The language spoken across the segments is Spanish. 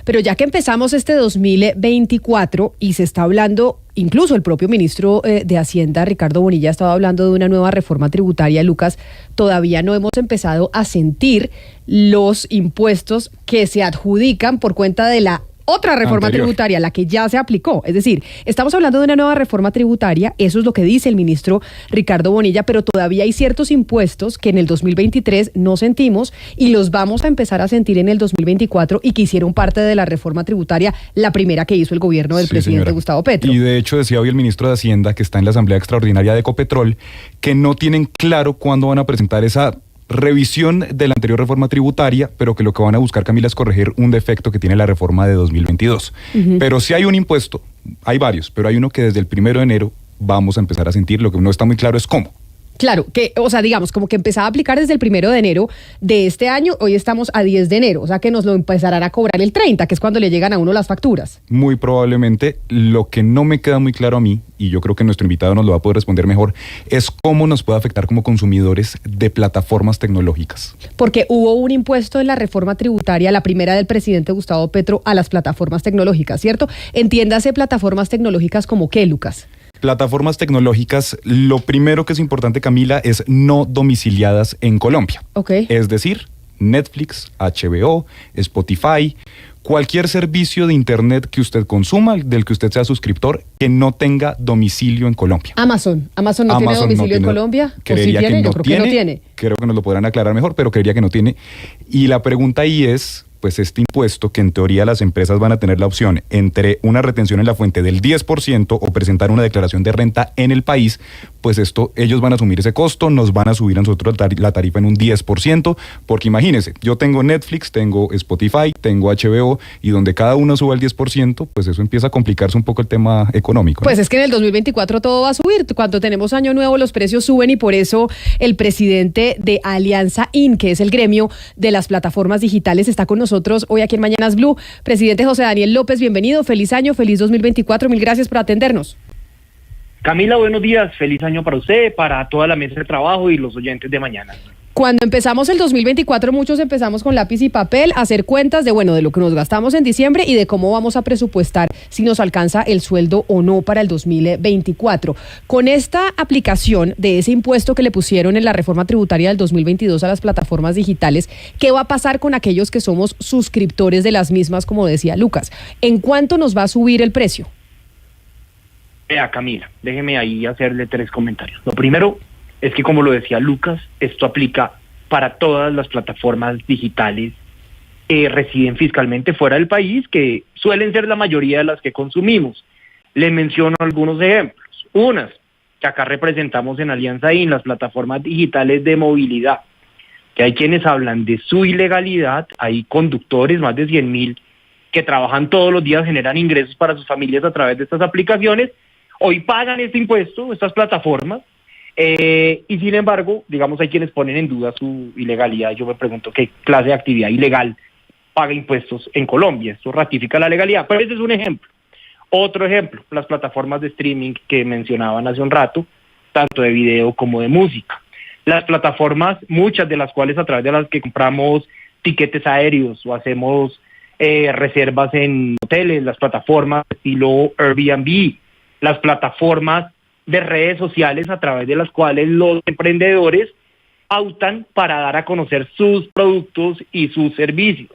pero ya que empezamos este 2024 y se está hablando, incluso el propio ministro de Hacienda, Ricardo Bonilla, estaba hablando de una nueva reforma tributaria, Lucas, todavía no hemos empezado a sentir los impuestos que se adjudican por cuenta de la otra reforma tributaria, la que ya se aplicó. Es decir, estamos hablando de una nueva reforma tributaria, eso es lo que dice el ministro Ricardo Bonilla, pero todavía hay ciertos impuestos que en el 2023 no sentimos y los vamos a empezar a sentir en el 2024 y que hicieron parte de la reforma tributaria, la primera que hizo el gobierno del presidente señora Gustavo Petro. Y de hecho decía hoy el ministro de Hacienda, que está en la Asamblea Extraordinaria de Ecopetrol, que no tienen claro cuándo van a presentar esa revisión de la anterior reforma tributaria, pero que lo que van a buscar, Camila, es corregir un defecto que tiene la reforma de 2022. Pero si hay un impuesto, hay varios, pero hay uno que desde el 1 de enero vamos a empezar a sentir, lo que no está muy claro es cómo. Claro, que, o sea, digamos, como que empezaba a aplicar desde el 1 de enero de este año, hoy estamos a 10 de enero, o sea que nos lo empezarán a cobrar el 30, que es cuando le llegan a uno las facturas. Muy probablemente. Lo que no me queda muy claro a mí, y yo creo que nuestro invitado nos lo va a poder responder mejor, es cómo nos puede afectar como consumidores de plataformas tecnológicas. Porque hubo un impuesto en la reforma tributaria, la primera del presidente Gustavo Petro, a las plataformas tecnológicas, ¿cierto? Entiéndase plataformas tecnológicas como ¿qué, Lucas? Plataformas tecnológicas, lo primero que es importante, Camila, es no domiciliadas en Colombia. Okay. Es decir, Netflix, HBO, Spotify, cualquier servicio de internet que usted consuma, del que usted sea suscriptor, que no tenga domicilio en Colombia. Amazon no tiene domicilio en Colombia. Creería que yo creo que no tiene. Creo que nos lo podrán aclarar mejor, pero creería que no tiene. Y la pregunta ahí es, pues este impuesto, que en teoría las empresas van a tener la opción entre una retención en la fuente del 10% o presentar una declaración de renta en el país, pues esto, ellos van a asumir ese costo, nos van a subir a nosotros la tarifa en un 10%, porque imagínense, yo tengo Netflix, tengo Spotify, tengo HBO, y donde cada uno suba el 10%, pues eso empieza a complicarse un poco el tema económico, ¿no? Pues es que en el 2024 todo va a subir, cuando tenemos año nuevo los precios suben y por eso el presidente de Alianza IN, que es el gremio de las plataformas digitales, está con nosotros hoy aquí en Mañanas Blue. Presidente José Daniel López, bienvenido, feliz año, feliz 2024, mil gracias por atendernos. Camila, buenos días, feliz año para usted, para toda la mesa de trabajo y los oyentes de mañana. Cuando empezamos el 2024, muchos empezamos con lápiz y papel a hacer cuentas de, bueno, de lo que nos gastamos en diciembre y de cómo vamos a presupuestar si nos alcanza el sueldo o no para el 2024. Con esta aplicación de ese impuesto que le pusieron en la reforma tributaria del 2022 a las plataformas digitales, ¿qué va a pasar con aquellos que somos suscriptores de las mismas, como decía Lucas? ¿En cuánto nos va a subir el precio? Vea, Camila, déjeme ahí hacerle 3 comentarios. Lo primero es que, como lo decía Lucas, esto aplica para todas las plataformas digitales que residen fiscalmente fuera del país, que suelen ser la mayoría de las que consumimos. Le menciono algunos ejemplos. Unas que acá representamos en Alianza IN, las plataformas digitales de movilidad, que hay quienes hablan de su ilegalidad, hay conductores, más de 100.000, que trabajan todos los días, generan ingresos para sus familias a través de estas aplicaciones, hoy pagan este impuesto, estas plataformas, y sin embargo, digamos, hay quienes ponen en duda su ilegalidad. Yo me pregunto qué clase de actividad ilegal paga impuestos en Colombia. Esto ratifica la legalidad, pero ese es un ejemplo. Otro ejemplo, las plataformas de streaming que mencionaban hace un rato, tanto de video como de música. Las plataformas, muchas de las cuales a través de las que compramos tiquetes aéreos o hacemos reservas en hoteles, las plataformas estilo Airbnb, las plataformas de redes sociales a través de las cuales los emprendedores pautan para dar a conocer sus productos y sus servicios.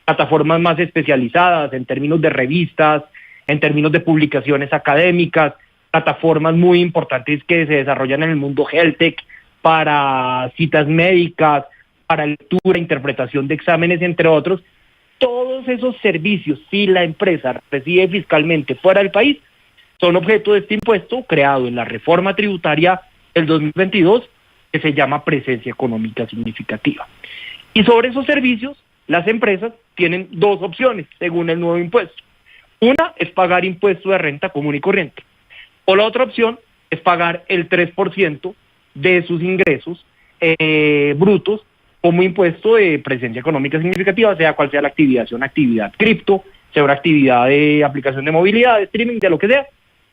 Plataformas más especializadas en términos de revistas, en términos de publicaciones académicas, plataformas muy importantes que se desarrollan en el mundo HealthTech para citas médicas, para lectura, interpretación de exámenes, entre otros. Todos esos servicios, si la empresa reside fiscalmente fuera del país, son objeto de este impuesto creado en la reforma tributaria del 2022, que se llama presencia económica significativa. Y sobre esos servicios, las empresas tienen 2 opciones, según el nuevo impuesto. Una es pagar impuesto de renta común y corriente. O la otra opción es pagar el 3% de sus ingresos brutos como impuesto de presencia económica significativa, sea cual sea la actividad, sea una actividad cripto, sea una actividad de aplicación de movilidad, de streaming, de lo que sea,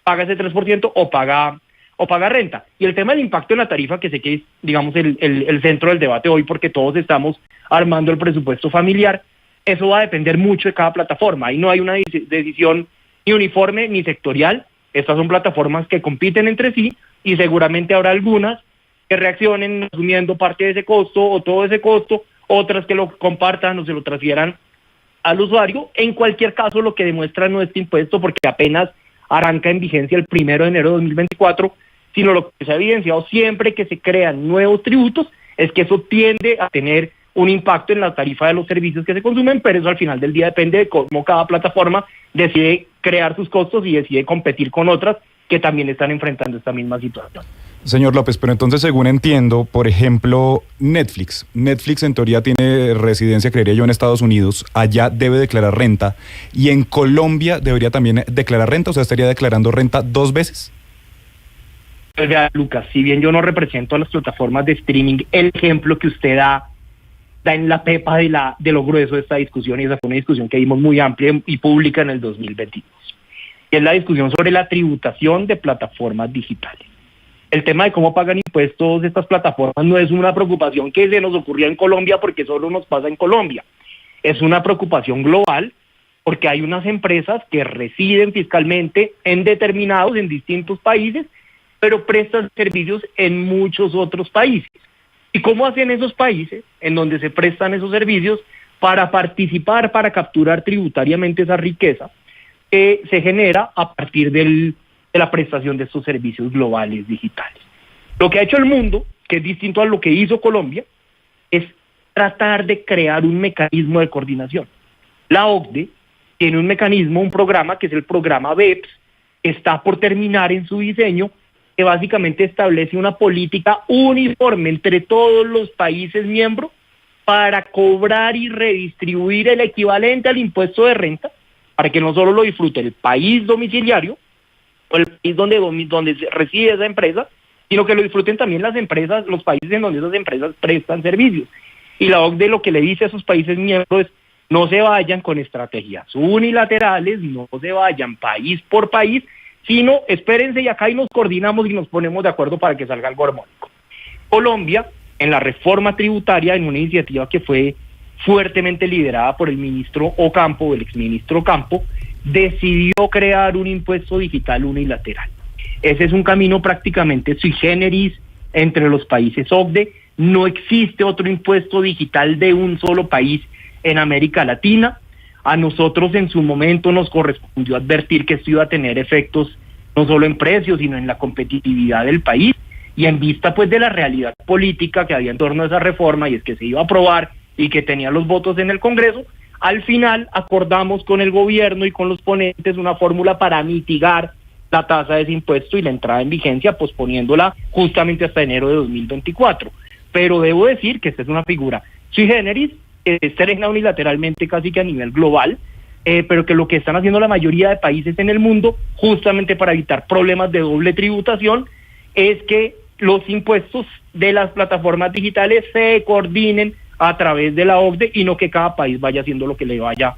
paga ese 3% o paga renta. Y el tema del impacto en la tarifa, que sé que es, digamos, el centro del debate hoy, porque todos estamos armando el presupuesto familiar, Eso va a depender mucho de cada plataforma. Ahí no hay una decisión ni uniforme ni sectorial. Estas son plataformas que compiten entre sí y seguramente habrá algunas que reaccionen asumiendo parte de ese costo o todo ese costo, otras que lo compartan o se lo transfieran al usuario. En cualquier caso, lo que demuestra no este impuesto, porque apenas arranca en vigencia el 1 de enero de 2024, sino lo que se ha evidenciado siempre que se crean nuevos tributos, es que eso tiende a tener un impacto en la tarifa de los servicios que se consumen, pero eso al final del día depende de cómo cada plataforma decide crear sus costos y decide competir con otras que también están enfrentando esta misma situación. Señor López, pero entonces, según entiendo, por ejemplo, Netflix en teoría tiene residencia, creería yo, en Estados Unidos, allá debe declarar renta, y en Colombia debería también declarar renta, o sea, estaría declarando renta 2 veces. Pues vea, Lucas, si bien yo no represento a las plataformas de streaming, el ejemplo que usted da en la pepa de lo grueso de esta discusión, y esa fue una discusión que vimos muy amplia y pública en el 2022, y es la discusión sobre la tributación de plataformas digitales. El tema de cómo pagan impuestos estas plataformas no es una preocupación que se nos ocurrió en Colombia porque solo nos pasa en Colombia. Es una preocupación global porque hay unas empresas que residen fiscalmente en distintos países, pero prestan servicios en muchos otros países. ¿Y cómo hacen esos países en donde se prestan esos servicios para participar, para capturar tributariamente esa riqueza que se genera a partir de la prestación de estos servicios globales digitales? Lo que ha hecho el mundo, que es distinto a lo que hizo Colombia, es tratar de crear un mecanismo de coordinación. La OCDE tiene un mecanismo, un programa que es el programa BEPS, que está por terminar en su diseño, que básicamente establece una política uniforme entre todos los países miembros para cobrar y redistribuir el equivalente al impuesto de renta, para que no solo lo disfrute el país domiciliario o el país donde reside esa empresa, sino que lo disfruten también las empresas, los países en donde esas empresas prestan servicios. Y la OCDE lo que le dice a esos países miembros es: no se vayan con estrategias unilaterales, no se vayan país por país, sino espérense y acá y nos coordinamos y nos ponemos de acuerdo para que salga algo armónico. Colombia, en la reforma tributaria, en una iniciativa que fue fuertemente liderada por el ministro Ocampo, el exministro Ocampo, decidió crear un impuesto digital unilateral. Ese es un camino prácticamente sui generis entre los países OCDE. No existe otro impuesto digital de un solo país en América Latina. A nosotros en su momento nos correspondió advertir que esto iba a tener efectos no solo en precios, sino en la competitividad del país, y en vista pues de la realidad política que había en torno a esa reforma, y es que se iba a aprobar y que tenía los votos en el Congreso, al final acordamos con el gobierno y con los ponentes una fórmula para mitigar la tasa de ese impuesto y la entrada en vigencia, posponiéndola justamente hasta enero de 2024. Pero debo decir que esta es una figura sui generis, que se estrena unilateralmente casi que a nivel global, pero que lo que están haciendo la mayoría de países en el mundo, justamente para evitar problemas de doble tributación, es que los impuestos de las plataformas digitales se coordinen a través de la OCDE y no que cada país vaya haciendo lo que vaya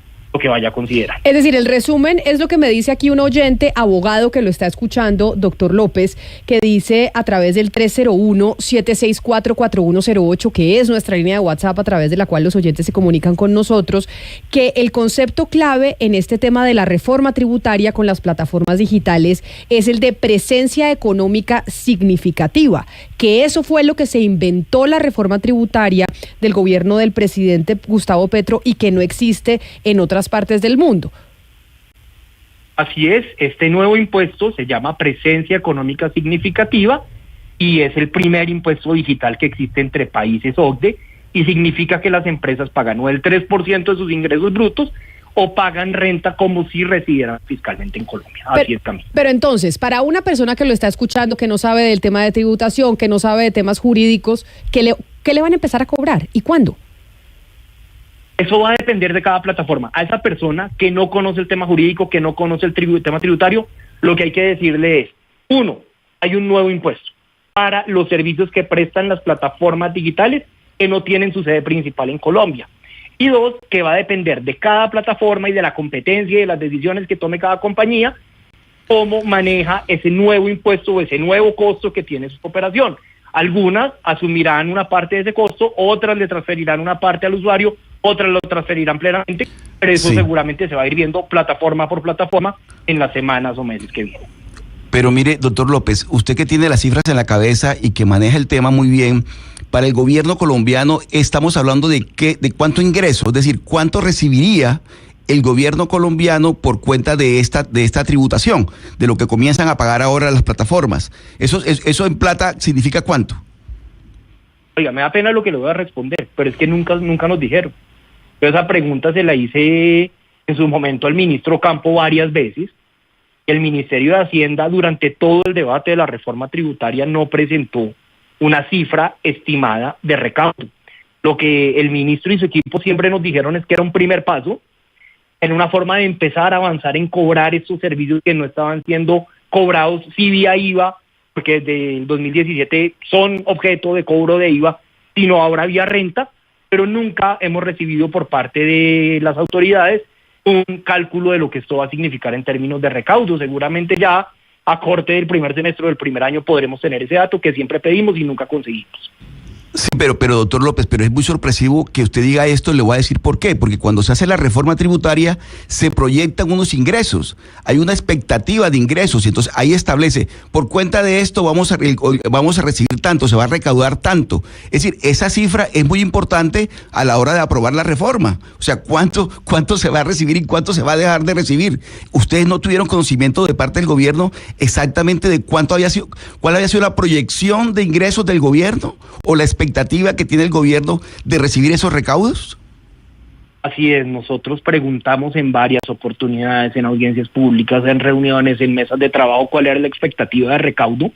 a considerar. Es decir, el resumen es lo que me dice aquí un oyente, abogado que lo está escuchando, doctor López, que dice a través del 301-764-4108, que es nuestra línea de WhatsApp a través de la cual los oyentes se comunican con nosotros, que el concepto clave en este tema de la reforma tributaria con las plataformas digitales es el de presencia económica significativa, que eso fue lo que se inventó la reforma tributaria del gobierno del presidente Gustavo Petro y que no existe en otras partes del mundo. Así es, este nuevo impuesto se llama presencia económica significativa y es el primer impuesto digital que existe entre países OCDE y significa que las empresas pagan o el 3% de sus ingresos brutos o pagan renta como si residieran fiscalmente en Colombia. Así es, Camila. Pero entonces, para una persona que lo está escuchando, que no sabe del tema de tributación, que no sabe de temas jurídicos, ¿qué le van a empezar a cobrar y cuándo? Eso va a depender de cada plataforma. A esa persona que no conoce el tema jurídico, que no conoce el tema tributario, lo que hay que decirle es: 1, hay un nuevo impuesto para los servicios que prestan las plataformas digitales que no tienen su sede principal en Colombia. Y 2, que va a depender de cada plataforma y de la competencia y de las decisiones que tome cada compañía, cómo maneja ese nuevo impuesto o ese nuevo costo que tiene su operación. Algunas asumirán una parte de ese costo, otras le transferirán una parte al usuario, otras lo transferirán plenamente, pero eso seguramente se va a ir viendo plataforma por plataforma en las semanas o meses que vienen. Pero mire, doctor López, usted que tiene las cifras en la cabeza y que maneja el tema muy bien, para el gobierno colombiano estamos hablando de cuánto ingreso, es decir, cuánto recibiría el gobierno colombiano por cuenta de esta tributación, de lo que comienzan a pagar ahora las plataformas. Eso en plata significa ¿cuánto? Oiga, me da pena lo que le voy a responder, pero es que nunca nos dijeron. Yo esa pregunta se la hice en su momento al ministro Campo varias veces. El Ministerio de Hacienda durante todo el debate de la reforma tributaria no presentó una cifra estimada de recaudo. Lo que el ministro y su equipo siempre nos dijeron es que era un primer paso en una forma de empezar a avanzar en cobrar estos servicios que no estaban siendo cobrados sí vía IVA, porque desde el 2017 son objeto de cobro de IVA, sino ahora vía renta, pero nunca hemos recibido por parte de las autoridades un cálculo de lo que esto va a significar en términos de recaudo. Seguramente ya a corte del primer semestre del primer año podremos tener ese dato que siempre pedimos y nunca conseguimos. Sí, pero doctor López, pero es muy sorpresivo que usted diga esto, le voy a decir por qué, porque cuando se hace la reforma tributaria se proyectan unos ingresos, hay una expectativa de ingresos, y entonces ahí establece, por cuenta de esto vamos a recibir tanto, se va a recaudar tanto, es decir, esa cifra es muy importante a la hora de aprobar la reforma, o sea, cuánto se va a recibir y cuánto se va a dejar de recibir. Ustedes no tuvieron conocimiento de parte del gobierno exactamente de cuál había sido la proyección de ingresos del gobierno o la expectativa que tiene el gobierno de recibir esos recaudos. Así es, nosotros preguntamos en varias oportunidades, en audiencias públicas, en reuniones, en mesas de trabajo, cuál era la expectativa de recaudo.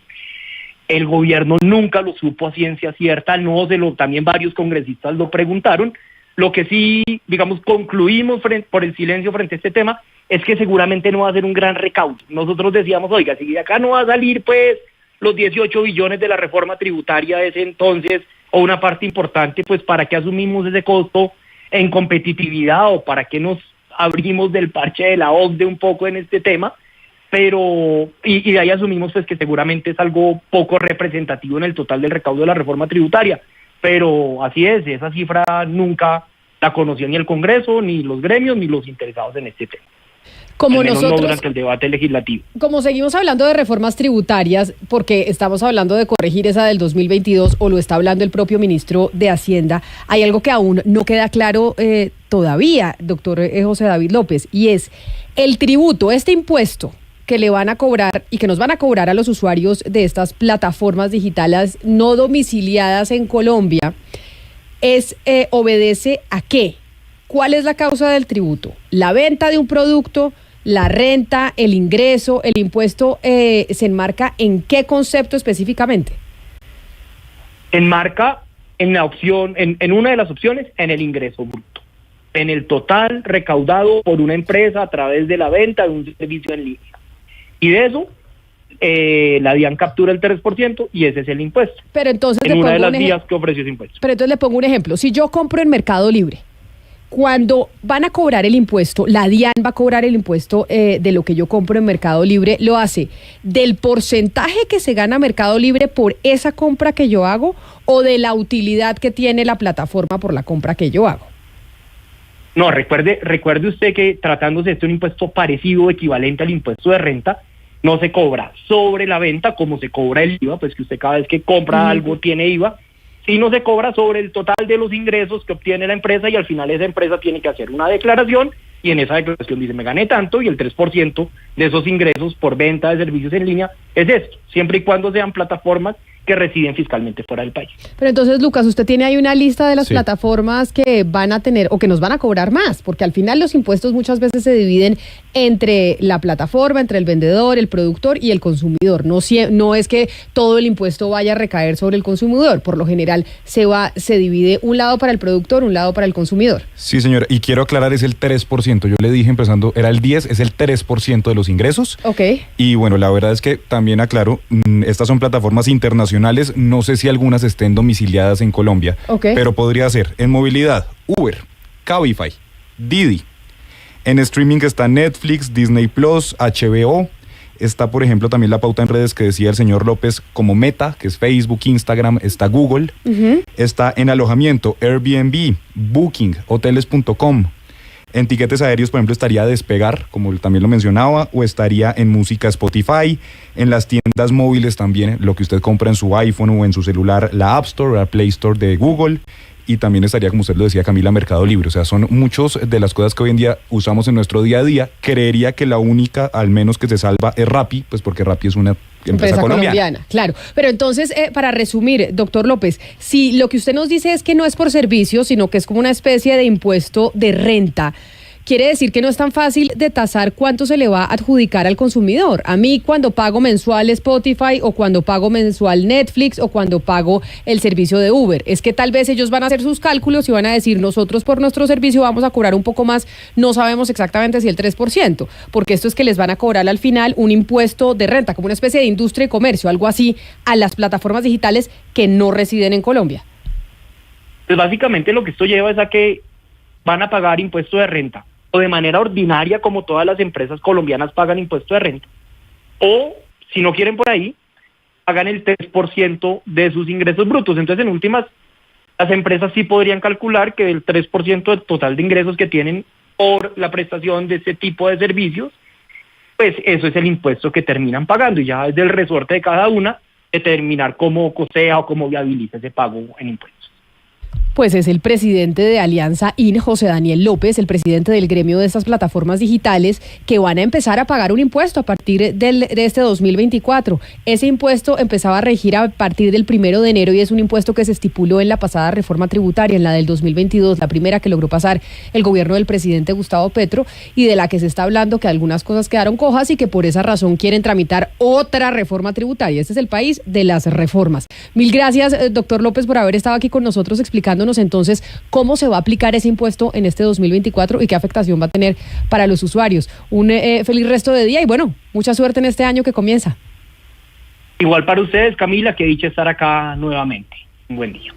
El gobierno nunca lo supo a ciencia cierta, también varios congresistas lo preguntaron. Lo que sí, digamos, concluimos por el silencio frente a este tema es que seguramente no va a ser un gran recaudo. Nosotros decíamos, oiga, si de acá no va a salir pues los 18 billones de la reforma tributaria de ese entonces, o una parte importante, pues ¿para qué asumimos ese costo en competitividad o para qué nos abrimos del parche de la OCDE un poco en este tema? Pero, y de ahí asumimos pues que seguramente es algo poco representativo en el total del recaudo de la reforma tributaria. Pero así es, esa cifra nunca la conoció ni el Congreso, ni los gremios, ni los interesados en este tema. Como nosotros, no durante el debate legislativo. Como seguimos hablando de reformas tributarias, porque estamos hablando de corregir esa del 2022, o lo está hablando el propio ministro de Hacienda, hay algo que aún no queda claro todavía, doctor José David López, y es el tributo, este impuesto que le van a cobrar y que nos van a cobrar a los usuarios de estas plataformas digitales no domiciliadas en Colombia, ¿obedece a qué? ¿Cuál es la causa del tributo? ¿La venta de un producto, la renta, el ingreso, el impuesto se enmarca en qué concepto específicamente? Enmarca en la opción, en una de las opciones, en el ingreso bruto, en el total recaudado por una empresa a través de la venta de un servicio en línea. Y de eso, la DIAN captura el 3% y ese es el impuesto. Pero entonces en una de las vías que ofreció ese impuesto. Pero entonces le pongo un ejemplo. Si yo compro en Mercado Libre, cuando van a cobrar el impuesto, la DIAN va a cobrar el impuesto de lo que yo compro en Mercado Libre, ¿lo hace del porcentaje que se gana Mercado Libre por esa compra que yo hago o de la utilidad que tiene la plataforma por la compra que yo hago? No, recuerde usted que tratándose de un impuesto parecido o equivalente al impuesto de renta, no se cobra sobre la venta como se cobra el IVA, pues que usted cada vez que compra algo tiene IVA, sino se cobra sobre el total de los ingresos que obtiene la empresa y al final esa empresa tiene que hacer una declaración y en esa declaración dice me gané tanto y el 3% de esos ingresos por venta de servicios en línea es esto, siempre y cuando sean plataformas que residen fiscalmente fuera del país. Pero entonces, Lucas, usted tiene ahí una lista de las plataformas que van a tener o que nos van a cobrar más, porque al final los impuestos muchas veces se dividen entre la plataforma, entre el vendedor, el productor y el consumidor. No es que todo el impuesto vaya a recaer sobre el consumidor. Por lo general se divide un lado para el productor, un lado para el consumidor. Sí, señora, y quiero aclarar, es el 3%. Yo le dije empezando, era el 10, es el 3% de los ingresos. Ok. Y bueno, la verdad es que también aclaro, estas son plataformas internacionales, no sé si algunas estén domiciliadas en Colombia, pero podría ser en movilidad, Uber, Cabify, Didi. En streaming está Netflix, Disney Plus, HBO. Está, por ejemplo, también la pauta en redes que decía el señor López, como Meta, que es Facebook, Instagram, está Google, está en alojamiento, Airbnb, Booking, hoteles.com. En tiquetes aéreos, por ejemplo, estaría Despegar, como también lo mencionaba, o estaría en música Spotify, en las tiendas móviles también, lo que usted compra en su iPhone o en su celular, la App Store o la Play Store de Google, y también estaría, como usted lo decía, Camila, Mercado Libre. O sea, son muchos de las cosas que hoy en día usamos en nuestro día a día. Creería que la única, al menos que se salva, es Rappi, pues porque Rappi es una empresa colombiana. Claro. Pero entonces, para resumir, doctor López, si lo que usted nos dice es que no es por servicio, sino que es como una especie de impuesto de renta, quiere decir que no es tan fácil de tasar cuánto se le va a adjudicar al consumidor. A mí, cuando pago mensual Spotify, o cuando pago mensual Netflix, o cuando pago el servicio de Uber, es que tal vez ellos van a hacer sus cálculos y van a decir, nosotros por nuestro servicio vamos a cobrar un poco más, no sabemos exactamente si el 3%, porque esto es que les van a cobrar al final un impuesto de renta, como una especie de industria y comercio, algo así, a las plataformas digitales que no residen en Colombia. Pues básicamente lo que esto lleva es a que van a pagar impuesto de renta, o de manera ordinaria, como todas las empresas colombianas pagan impuesto de renta, o si no quieren por ahí, pagan el 3% de sus ingresos brutos. Entonces, en últimas, las empresas sí podrían calcular que del 3% del total de ingresos que tienen por la prestación de ese tipo de servicios, pues eso es el impuesto que terminan pagando, y ya es del resorte de cada una determinar cómo costea o cómo viabiliza ese pago en impuestos. Pues es el presidente de Alianza IN, José Daniel López, el presidente del gremio de estas plataformas digitales, que van a empezar a pagar un impuesto a partir de este 2024. Ese impuesto empezaba a regir a partir del 1 de enero y es un impuesto que se estipuló en la pasada reforma tributaria, en la del 2022, la primera que logró pasar el gobierno del presidente Gustavo Petro, y de la que se está hablando que algunas cosas quedaron cojas y que por esa razón quieren tramitar otra reforma tributaria. Este es el país de las reformas. Mil gracias, doctor López, por haber estado aquí con nosotros explicándonos entonces cómo se va a aplicar ese impuesto en este 2024 y qué afectación va a tener para los usuarios. Un feliz resto de día y bueno, mucha suerte en este año que comienza. Igual para ustedes, Camila, que dicha estar acá nuevamente. Un buen día.